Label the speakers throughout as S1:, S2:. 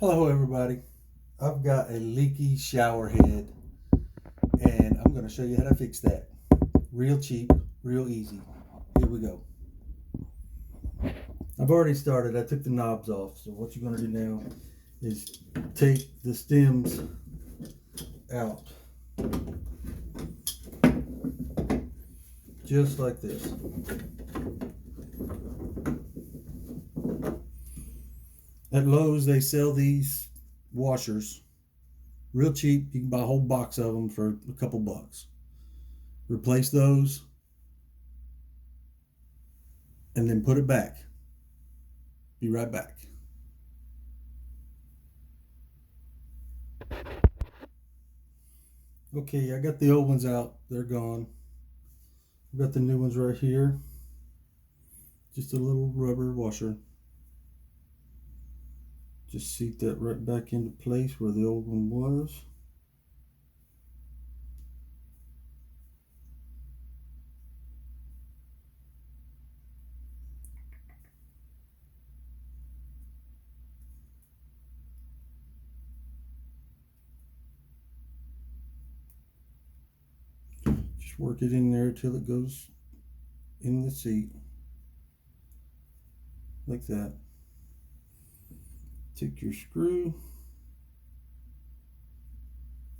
S1: Hello everybody. I've got a leaky shower head and I'm going to show you how to fix that. Real cheap, real easy. Here we go. I've already started. I took the knobs off. So what you're going to do now is take the stems out. Just like this. At Lowe's they sell these washers real cheap. You can buy a whole box of them for a couple bucks. Replace those and then put it back. Be right back. Okay, I got the old ones out. They're gone. I've got the new ones right here. Just a little rubber washer. Just seat that right back into place where the old one was. Just work it in there till it goes in the seat. Like that. Take your screw,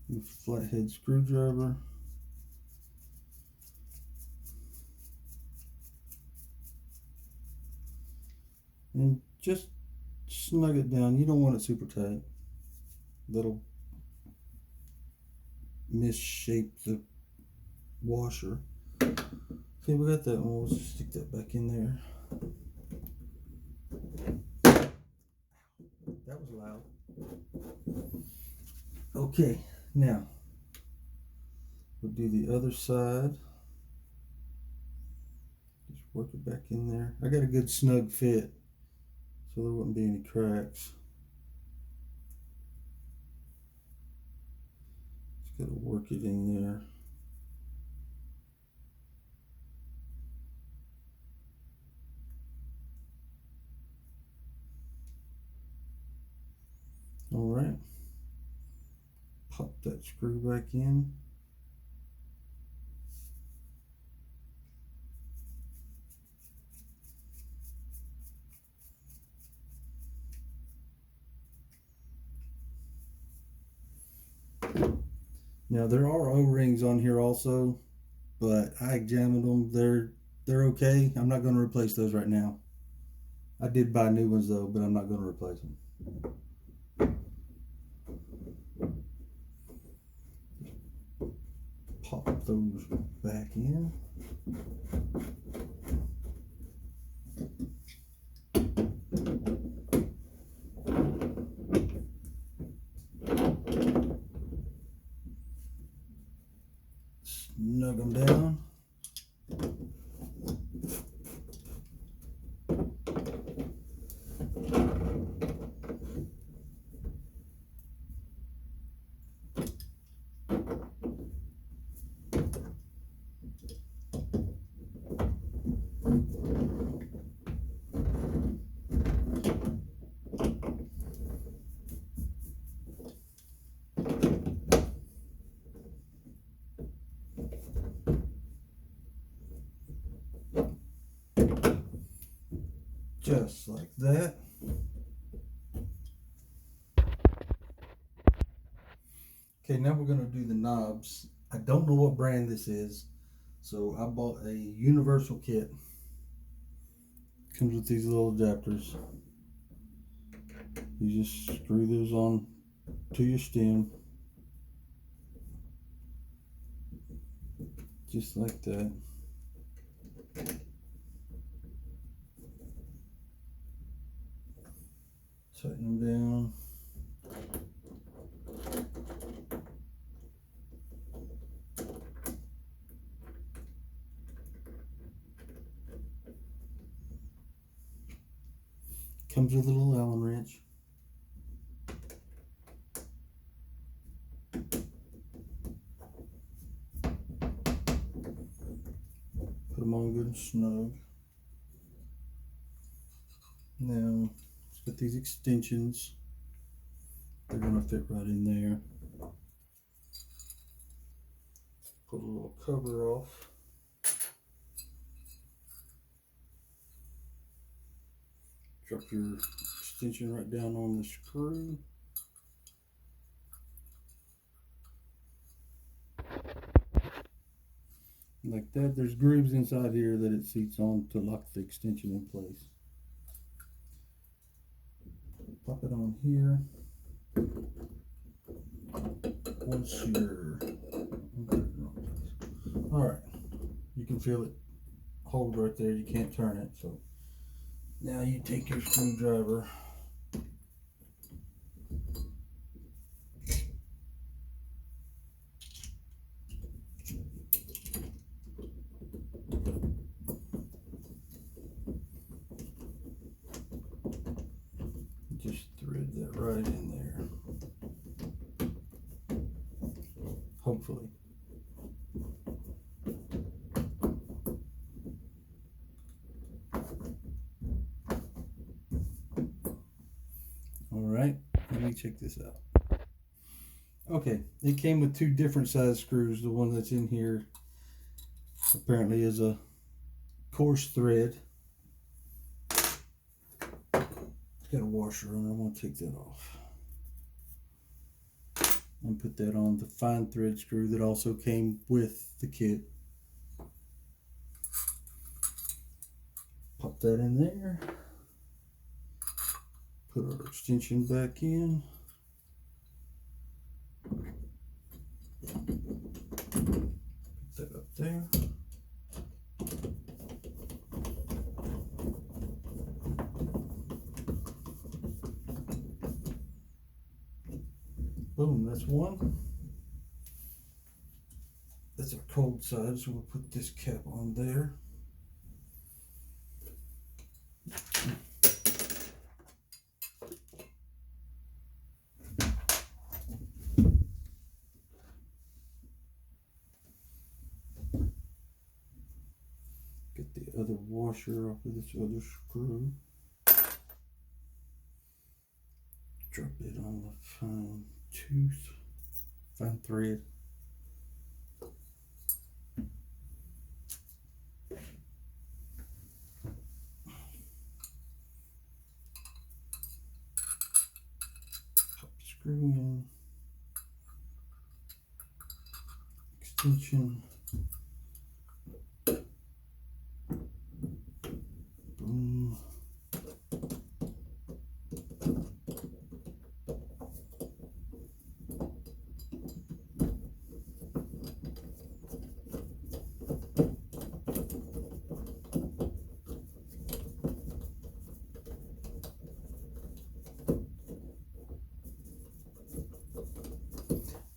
S1: your flathead screwdriver, and just snug it down. You don't want it super tight. That'll misshape the washer. Okay, we got that one. We'll just stick that back in there. That was loud. Okay, now we'll do the other side. Just work it back in there. I got a good snug fit, so there wouldn't be any cracks. Just gotta work it in there. All right, pop that screw back in. Now there are O-rings on here also, but I examined them. They're okay. I'm not going to replace those right now. I did buy new ones though, but I'm not going to replace them. Pop those back in. Snug them down. Just like that. Okay, now we're going to do the knobs. I don't know what brand this is, so I bought a universal kit. Comes with these little adapters. You just screw those on to your stem. Just like that. Tighten them down. Comes with a little Allen wrench. Put them on good and snug. Now, let's get these extensions. They're gonna fit right in there. Put a little cover off. Drop your extension right down on the screw. Like that. There's grooves inside here that it seats on to lock the extension in place. Pop it on here. Once you're alright, you can feel it hold right there. You can't turn it. So now you take your screwdriver, just thread that right in there. Hopefully. Alright, let me check this out. Okay, it came with two different size screws. The one that's in here apparently is a coarse thread. It's got a washer on it. I'm going to take that off and put that on the fine thread screw that also came with the kit. Pop that in there. Put our extension back in. Put that up there. Boom, that's one. That's our cold side, so we'll put this cap on there. Get the other washer off of this other screw. Drop it on the fine thread. Pop the screw in. Extension. Boom.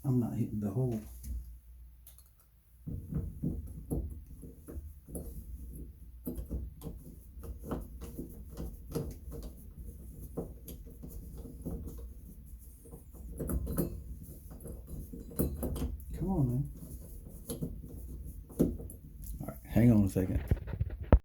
S1: I'm not hitting the hole. Come on, man. All right, hang on a second.